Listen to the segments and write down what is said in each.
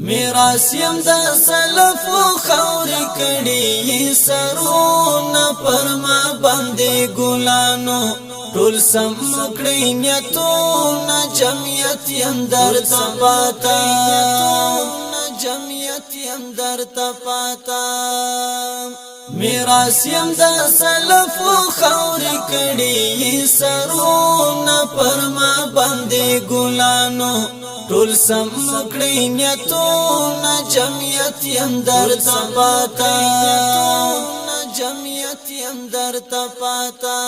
میراث يم د سلف خور کړي سرونه پرما باندې ګلانو ټول سم کړي نیتونه جمعیت يم در پاتا جمعیت يم در پاتا میراث يم د سلف خور کړي سرونه پرما باندې ګلانو ټول سم کړي نیتونه جمعیت يم در پاتا جمعیت يم در پاتا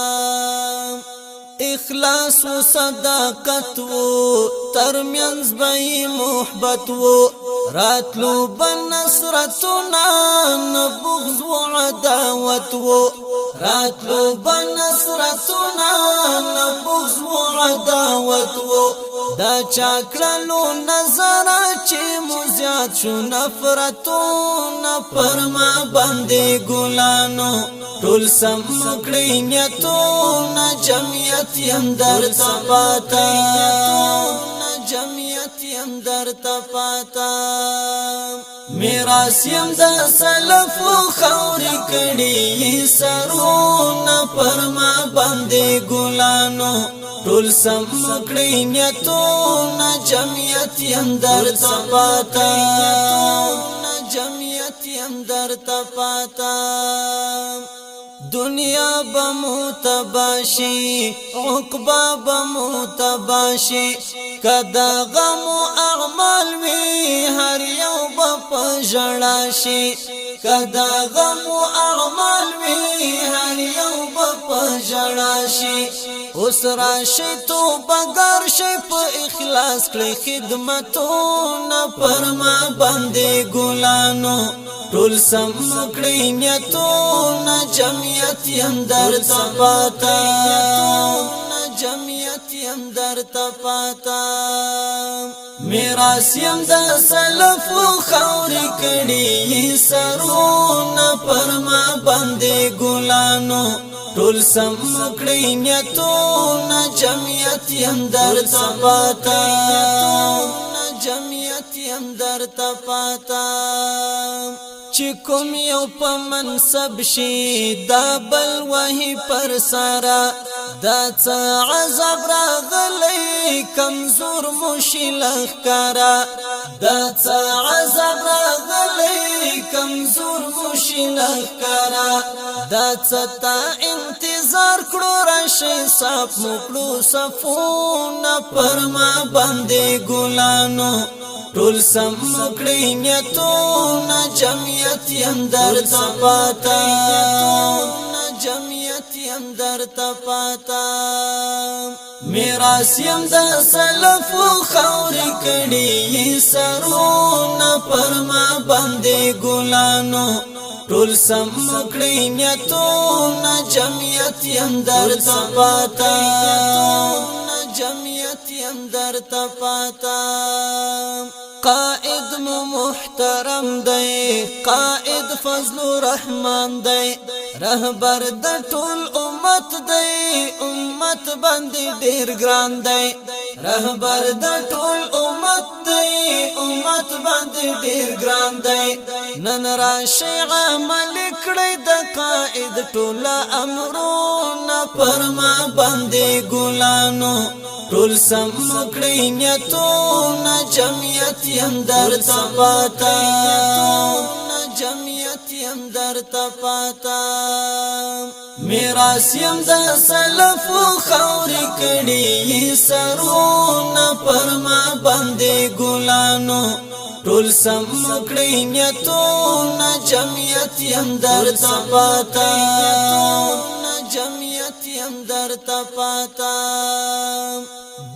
اخلاص و صداقت و ترمنز بی محبت و راتلو بنصرتنا نبغض و عداوت و راتلو بنصرتنا نبغض و عداوت و دا چاکلو نظر چی مزیاد شو نفرتونا پرما بندی گلانو ټول سم کړي نیتونه جمعیت يم در پاتا جمعیت يم در پاتا میراث يم د سلف خور کړي سرونه پرما باندې ګلانو ټول سم کړي نیتونه جمعیت يم در پاتا جمعیت يم در پاتا دنیا بمتباشی عقبا بمتباشی کدا غم و اعمال وی هر یو بپجړاشی کدا غم و اعمال وی هر یو بپجړاشی اوس راشي تو بغیر شي په اخلاص کړي خدمتونه پرما باندې ګلانو ټول سم کړي نیتونه جمعیت يم در پاتا جمعیت يم در پاتا میراث يم د سلف خور کړي سرونه پرما باندې ګلانو ټول سم کړي نیتونه جمعیت يم در پاتا جمعیت يم در پاتا چې کوم یو په منصب شي دا بل وਹੀ پر سارا دا څه عذاب راغلی کمزور مشلخ کرا دا څه عذاب راغلی کمزور مشلخ کرا دا څه تا انتظار کړو راشي صاحب مکړو صفونه پرما باندې ګلانو ټول سم کړي نیتونه جمعیت يم در پاتا جمعیت يم در پاتا میراث يم د سلف خور کړي سرونه پرما باندې ګلانو ټول سم کړي نیتونه جمعیت يم در پاتا جمعیت يم در پاتا قائد محترم دی قائد فضل الرحمن دی رهبر د ټول امت دی امت باندې ډیر ګران دی رهبر د ټول امت دی امت باندې ډیر ګران دی نن راشي عمل کړی د قائد ټول امرونه پرما باندې ګلانو ټول سم کړي نیتونه جمعیت يم در پاتا جمعیت يم در پاتا میراث يم د سلف خور کړي سرونه پرما باندې ګلانو ټول سم کړي نیتونه جمعیت يم در پاتا جمعیت يم در پاتا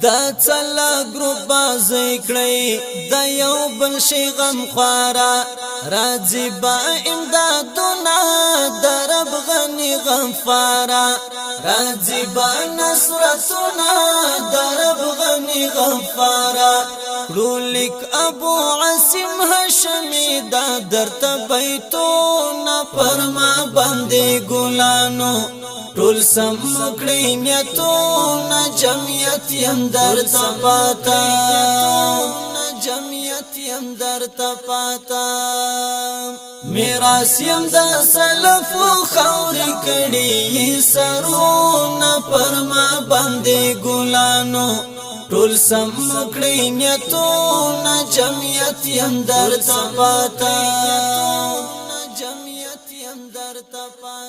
دا څلا ګروپ بازی کړی د یو بل شي غم خورا راځي با امدادونه درب غني غفارا راځي با نصرتونه درب غني غفارا کړولیک ابو عاصم هاشمی دا درته بیتونه پرما باندې ګلانو ټول سم کړي نیتونه جمعیت يم در پاتا جمعیت يم یم در تپاتا میراث یم د سلف خوري کړي سرونه پرما باندې ګلانو ټول سم کړی نیتونه جمعیت یم در تپاتا